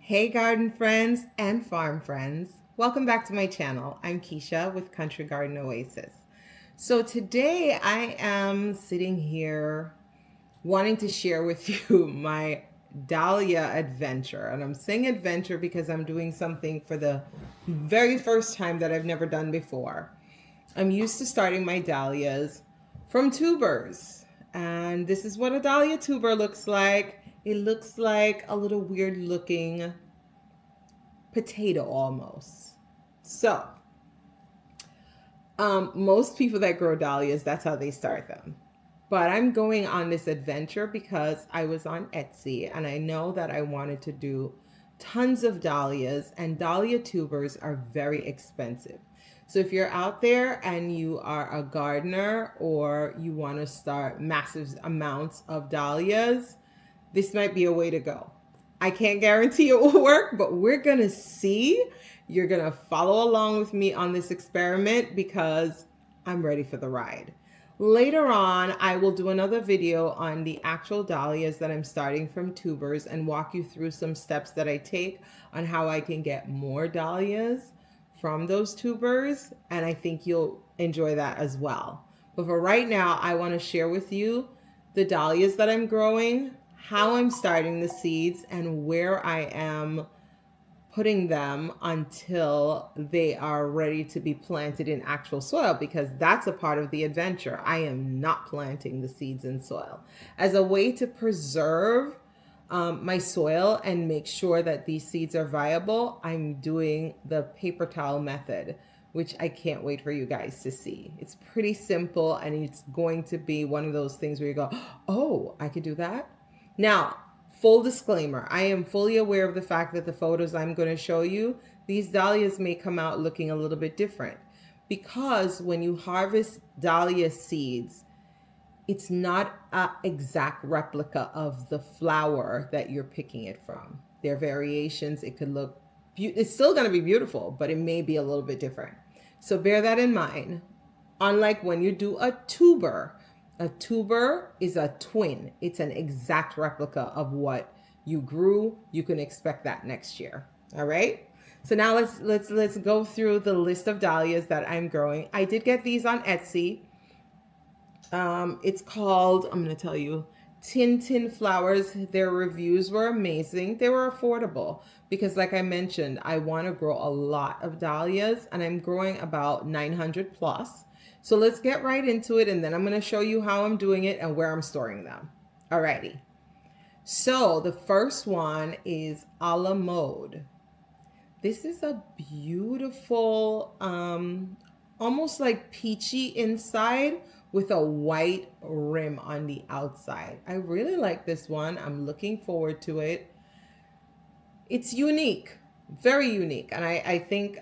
Hey garden friends and farm friends. Welcome back to my channel. I'm Keisha with Country Garden Oasis. So today I am sitting here wanting to share with you my dahlia adventure. And I'm saying adventure because I'm doing something for the very first time that I've never done before. I'm used to starting my dahlias from tubers. And this is what a dahlia tuber looks like. It looks like a little weird looking potato almost. So, most people that grow dahlias, that's how they start them. But I'm going on this adventure because I was on Etsy and I know that I wanted to do tons of dahlias, and dahlia tubers are very expensive. So if you're out there and you are a gardener or you want to start massive amounts of dahlias, this might be a way to go. I can't guarantee it will work, but we're going to see. You're going to follow along with me on this experiment because I'm ready for the ride. Later on, I will do another video on the actual dahlias that I'm starting from tubers and walk you through some steps that I take on how I can get more dahlias from those tubers. And I think you'll enjoy that as well. But for right now, I want to share with you the dahlias that I'm growing, how I'm starting the seeds, and where I am putting them until they are ready to be planted in actual soil, because that's a part of the adventure. I am not planting the seeds in soil. As a way to preserve my soil and make sure that these seeds are viable, I'm doing the paper towel method, which I can't wait for you guys to see. It's pretty simple, and it's going to be one of those things where you go, oh, I could do that. Now, full disclaimer, I am fully aware of the fact that the photos I'm going to show you, these dahlias may come out looking a little bit different, because when you harvest dahlia seeds, it's not an exact replica of the flower that you're picking it from. There are variations. It could look, it's still going to be beautiful, but it may be a little bit different. So bear that in mind. Unlike when you do a tuber is a twin. It's an exact replica of what you grew. You can expect that next year. All right. So now let's go through the list of dahlias that I'm growing. I did get these on Etsy. It's called, I'm going to tell you, Tin Flowers. Their reviews were amazing. They were affordable because, like I mentioned, I want to grow a lot of dahlias, and I'm growing about 900 plus. So let's get right into it, and then I'm going to show you how I'm doing it and where I'm storing them. Alrighty. So the first one is a la mode. This is a beautiful, almost like peachy inside with a white rim on the outside. I really like this one. I'm looking forward to it. It's unique, very unique. And I think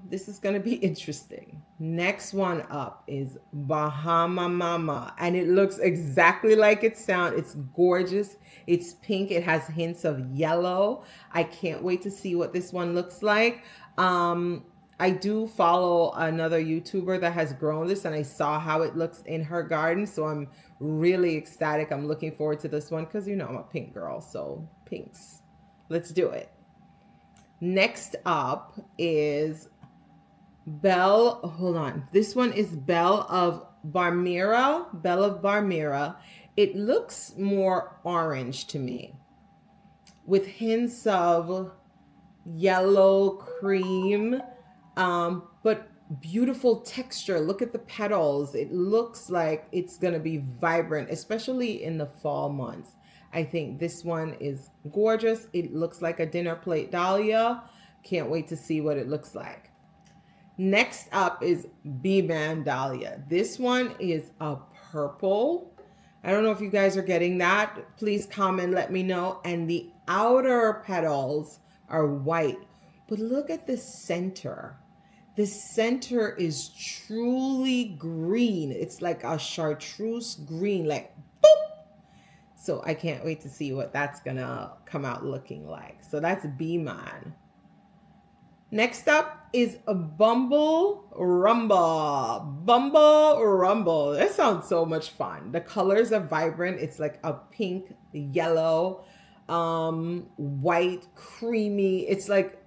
this is going to be interesting. Next one up is Bahama Mama. And it looks exactly like it sounds. It's gorgeous. It's pink. It has hints of yellow. I can't wait to see what this one looks like. I do follow another YouTuber that has grown this, and I saw how it looks in her garden. So I'm really ecstatic. I'm looking forward to this one because, you know, I'm a pink girl. So pinks. Let's do it. Next up is Belle. Hold on. This one is Belle of Barmera. Belle of Barmera. It looks more orange to me with hints of yellow cream. But beautiful texture. Look at the petals. It looks like it's going to be vibrant, especially in the fall months. I think this one is gorgeous. It looks like a dinner plate dahlia. Can't wait to see what it looks like. Next up is B-Man Dahlia. This one is a purple. I don't know if you guys are getting that. Please comment, let me know. And the outer petals are white. But look at the center. The center is truly green. It's like a chartreuse green, like boop. So I can't wait to see what that's gonna come out looking like. So that's B-Man. Next up is a Bumble Rumble. Bumble Rumble. That sounds so much fun. The colors are vibrant. It's like a pink, yellow, white, creamy. It's like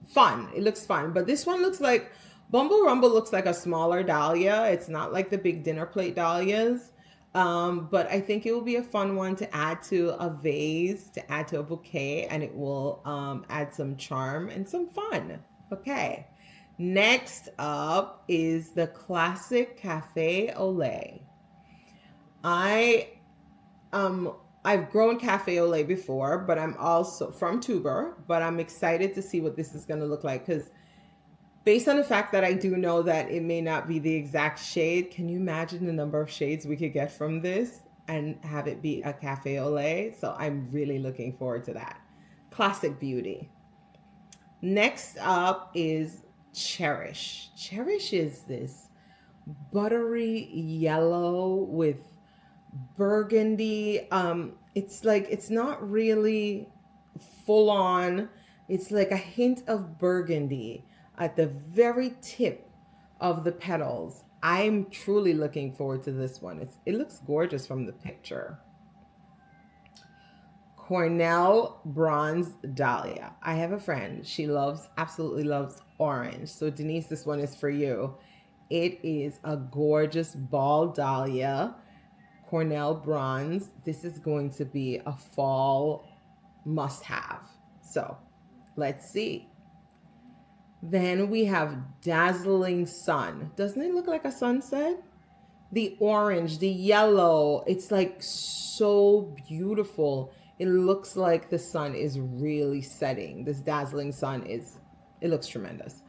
fun. It looks fun. But this one looks like Bumble Rumble looks like a smaller dahlia. It's not like the big dinner plate dahlias. But I think it will be a fun one to add to a vase, to add to a bouquet, and it will add some charm and some fun. Okay. Next up is the classic Cafe au lait. I I've grown cafe au lait before, but I'm also from tuber, but I'm excited to see what this is going to look like because based on the fact that I do know that it may not be the exact shade, can you imagine the number of shades we could get from this and have it be a cafe au lait? So I'm really looking forward to that. Classic beauty. Next up is Cherish. Cherish is this buttery yellow with burgundy. It's like it's not really full on. It's like a hint of burgundy at the very tip of the petals. I'm truly looking forward to this one. It looks gorgeous from the picture. Cornell Bronze Dahlia. I have a friend. She absolutely loves orange. So Denise, this one is for you. It is a gorgeous ball dahlia. Cornell Bronze. This is going to be a fall must have. So let's see. Then we have Dazzling Sun. Doesn't it look like a sunset? The orange, the yellow, it's like so beautiful. It looks like the sun is really setting. This Dazzling Sun it looks tremendous.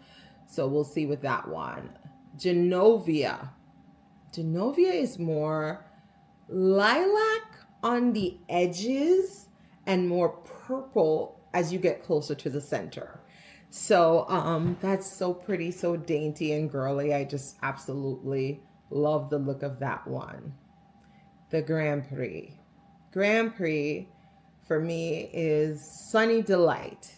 So we'll see with that one. Genovia. Genovia is more lilac on the edges and more purple as you get closer to the center. So that's so pretty, so dainty and girly. I just absolutely love the look of that one. The Grand Prix. Grand Prix for me is Sunny Delight.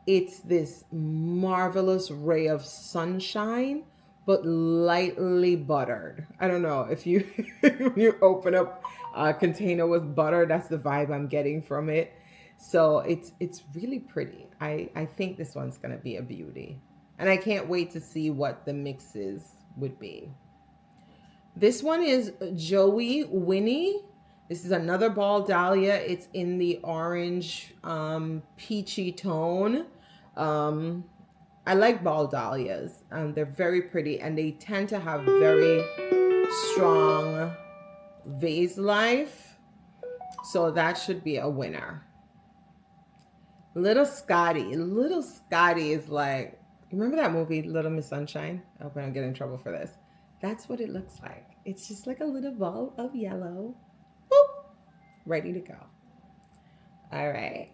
It's this marvelous ray of sunshine, but lightly buttered. I don't know if you when you open up a container with butter, that's the vibe I'm getting from it. So it's really pretty. I think this one's gonna be a beauty. And I can't wait to see what the mixes would be. This one is Joey Winnie. This is another ball dahlia. It's in the orange peachy tone. I like ball dahlias. They're very pretty and they tend to have very strong vase life. So that should be a winner. Little Scotty. Little Scotty is like, remember that movie, Little Miss Sunshine? I hope I don't get in trouble for this. That's what it looks like. It's just like a little ball of yellow. Boop. Ready to go. All right.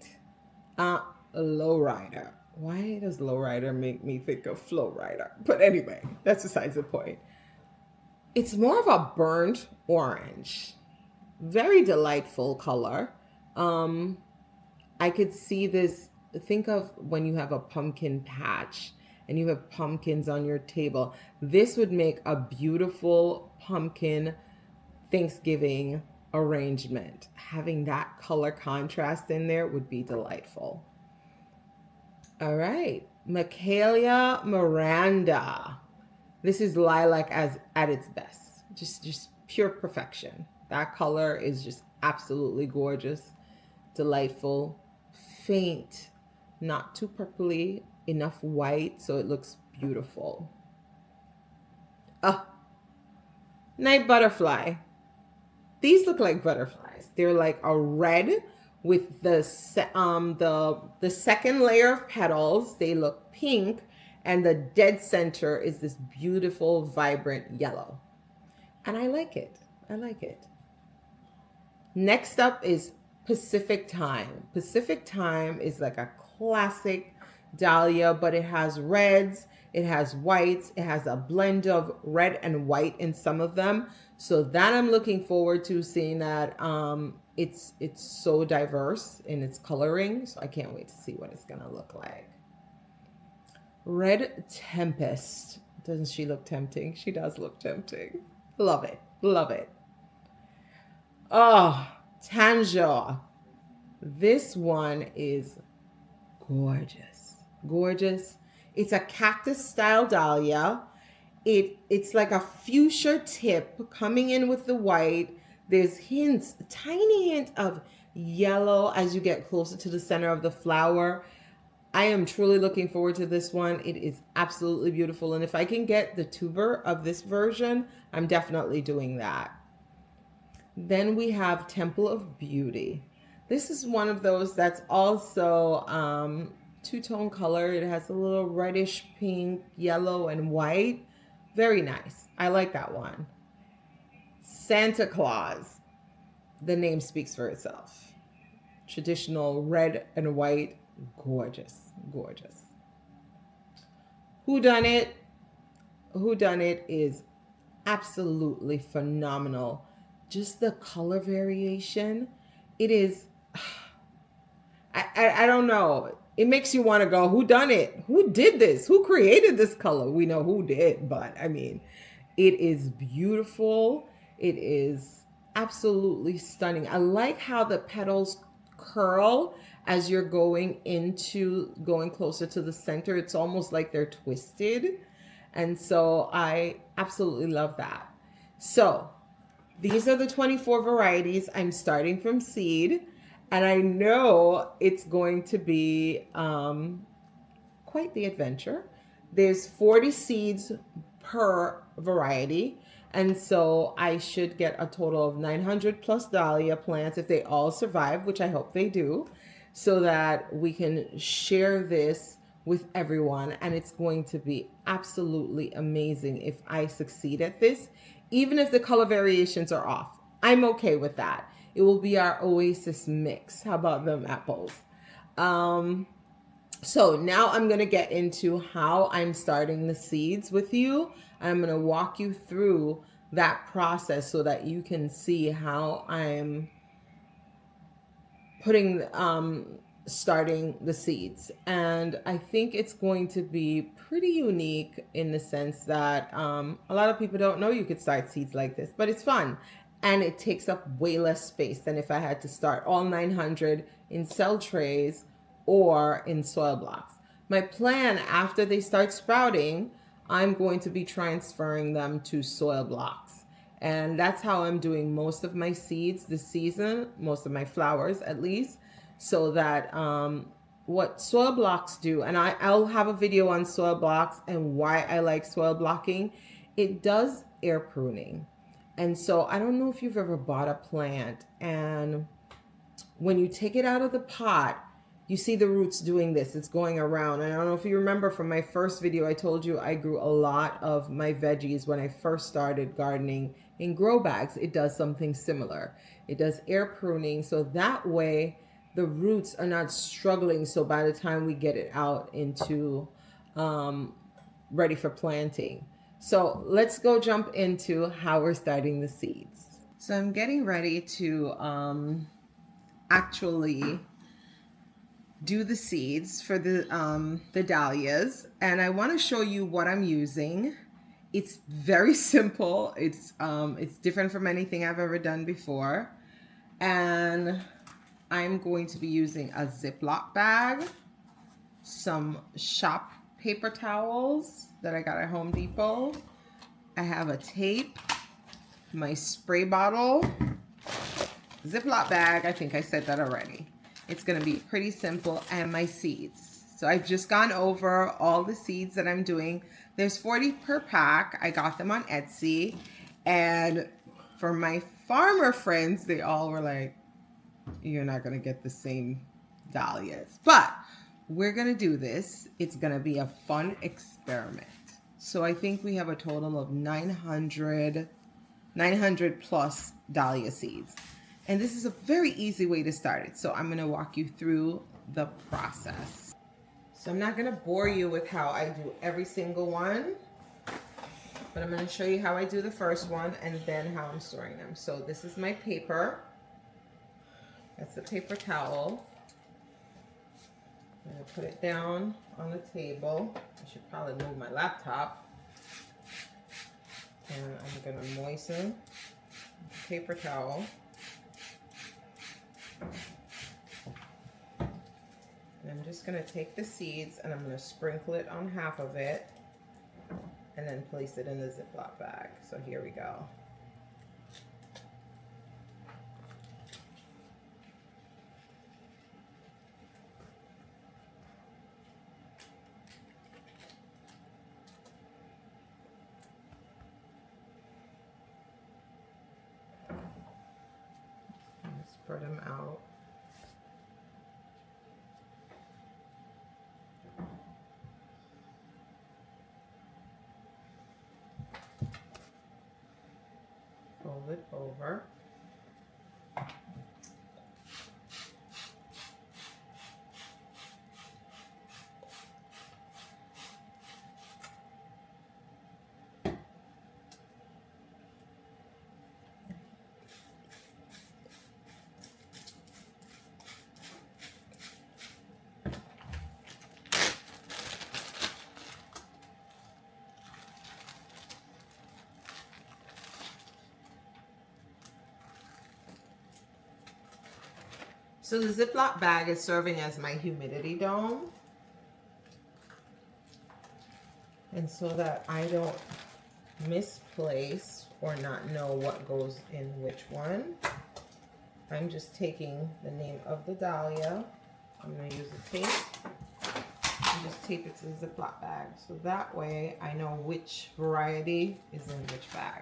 Lowrider. Why does lowrider make me think of flow rider? But anyway, that's besides the point. It's more of a burnt orange. Very delightful color. I could see this, think of when you have a pumpkin patch and you have pumpkins on your table. This would make a beautiful pumpkin Thanksgiving arrangement. Having that color contrast in there would be delightful. All right, Michaelia Miranda. This is lilac at its best. Just pure perfection. That color is just absolutely gorgeous, delightful, faint, not too purpley, enough white so it looks beautiful. Night butterfly. These look like butterflies. They're like a red with the second layer of petals. They look pink, and the dead center is this beautiful, vibrant yellow. And I like it. I like it. Next up is Pacific Time. Pacific Time is like a classic dahlia, but it has reds, it has whites, it has a blend of red and white in some of them. So that I'm looking forward to seeing that it's so diverse in its coloring. So I can't wait to see what it's gonna look like. Red Tempest. Doesn't she look tempting? She does look tempting. Love it. Love it. Oh, Tanjore. This one is gorgeous. Gorgeous. It's a cactus style dahlia. It's like a fuchsia tip coming in with the white. There's hints, tiny hint of yellow as you get closer to the center of the flower. I am truly looking forward to this one. It is absolutely beautiful. And if I can get the tuber of this version, I'm definitely doing that. Then we have Temple of Beauty. This is one of those that's also two-tone color. It has a little reddish pink, yellow, and white. Very nice. I like that one. Santa Claus. The name speaks for itself. Traditional red and white. Gorgeous. Gorgeous. Who Done It? Who Done It is absolutely phenomenal. Just the color variation. It is, I don't know. It makes you want to go, who done it? Who did this? Who created this color? We know who did, but I mean, it is beautiful. It is absolutely stunning. I like how the petals curl as you're going closer to the center. It's almost like they're twisted. And so I absolutely love that. So these are the 24 varieties. I'm starting from seed, and I know it's going to be quite the adventure. There's 40 seeds per variety, and so I should get a total of 900 plus dahlia plants if they all survive, which I hope they do, so that we can share this with everyone. And it's going to be absolutely amazing if I succeed at this. Even if the color variations are off, I'm okay with that. It will be our Oasis mix. How about them apples? So now I'm going to get into how I'm starting the seeds with you. I'm going to walk you through that process so that you can see how I'm starting the seeds. And I think it's going to be pretty unique in the sense that a lot of people don't know you could start seeds like this, but it's fun. And it takes up way less space than if I had to start all 900 in cell trays or in soil blocks. My plan after they start sprouting, I'm going to be transferring them to soil blocks. And that's how I'm doing most of my seeds this season, most of my flowers at least, so that what soil blocks do, and I'll have a video on soil blocks and why I like soil blocking. It does air pruning. And so I don't know if you've ever bought a plant and when you take it out of the pot, you see the roots doing this. It's going around. And I don't know if you remember from my first video, I told you I grew a lot of my veggies when I first started gardening in grow bags. It does something similar. It does air pruning. So that way the roots are not struggling. So by the time we get it out into ready for planting. So let's go jump into how we're starting the seeds. So I'm getting ready to actually do the seeds for the dahlias, and I want to show you what I'm using. It's very simple. It's different from anything I've ever done before, and I'm going to be using a Ziploc bag, some shop paper towels that I got at Home Depot. I have a tape, my spray bottle, Ziploc bag. I think I said that already. It's going to be pretty simple, and my seeds. So I've just gone over all the seeds that I'm doing. There's 40 per pack. I got them on Etsy. And for my farmer friends, they all were like, you're not going to get the same dahlias. But we're going to do this. It's going to be a fun experiment. So I think we have a total of 900 plus dahlia seeds. And this is a very easy way to start it. So I'm going to walk you through the process. So I'm not going to bore you with how I do every single one, but I'm going to show you how I do the first one and then how I'm storing them. So this is my paper. That's the paper towel. I'm going to put it down on the table. I should probably move my laptop. And I'm going to moisten the paper towel. just going to take the seeds and I'm going to sprinkle it on half of it and then place it in the Ziploc bag. So here we go. Spread them out. Fold it over. So the Ziploc bag is serving as my humidity dome. And so that I don't misplace or not know what goes in which one, I'm just taking the name of the dahlia. I'm going to use a tape and just tape it to the Ziploc bag. So that way I know which variety is in which bag.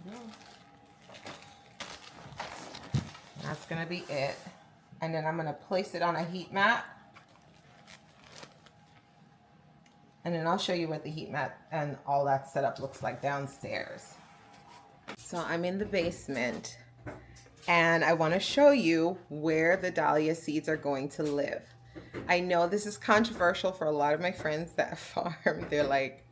There we go. That's going to be it. And then I'm going to place it on a heat mat. And then I'll show you what the heat mat and all that setup looks like downstairs. So I'm in the basement and I want to show you where the dahlia seeds are going to live. I know this is controversial for a lot of my friends that farm. They're like,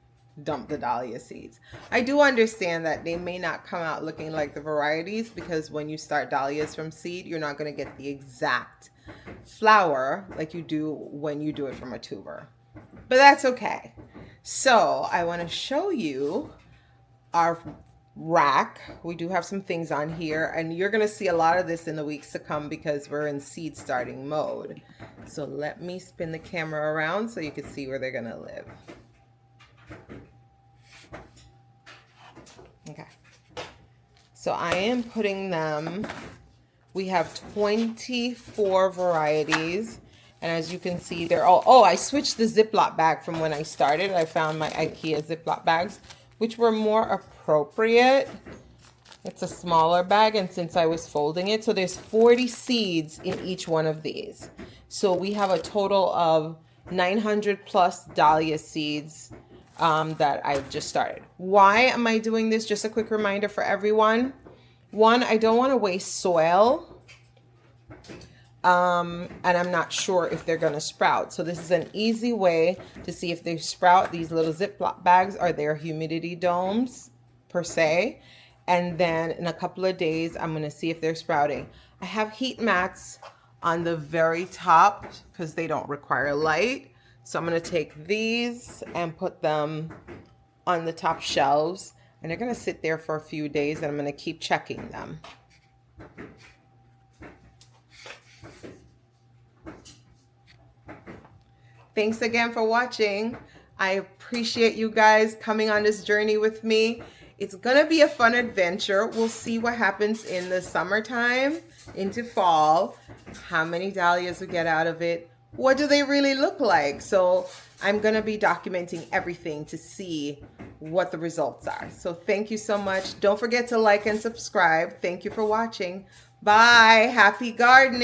dump the dahlia seeds. I do understand that they may not come out looking like the varieties, because when you start dahlias from seed, you're not going to get the exact flower like you do when you do it from a tuber. But that's okay. So I want to show you our rack. We do have some things on here, and you're going to see a lot of this in the weeks to come because we're in seed starting mode. So let me spin the camera around so you can see where they're going to live. Okay, so I am putting them, we have 24 varieties, and as you can see, they're all, oh, I switched the Ziploc bag from when I started. I found my IKEA Ziploc bags, which were more appropriate. It's a smaller bag, and since I was folding it, so there's 40 seeds in each one of these. So we have a total of 900 plus dahlia seeds that I've just started. Why am I doing this? Just a quick reminder for everyone. One, I don't want to waste soil. And I'm not sure if they're going to sprout. So this is an easy way to see if they sprout. These little Ziploc bags are their humidity domes per se. And then in a couple of days, I'm going to see if they're sprouting. I have heat mats on the very top because they don't require light. So I'm going to take these and put them on the top shelves, and they're going to sit there for a few days, and I'm going to keep checking them. Thanks again for watching. I appreciate you guys coming on this journey with me. It's going to be a fun adventure. We'll see what happens in the summertime into fall, how many dahlias we get out of it. What do they really look like? So I'm going to be documenting everything to see what the results are. So thank you so much. Don't forget to like and subscribe. Thank you for watching. Bye. Happy gardening.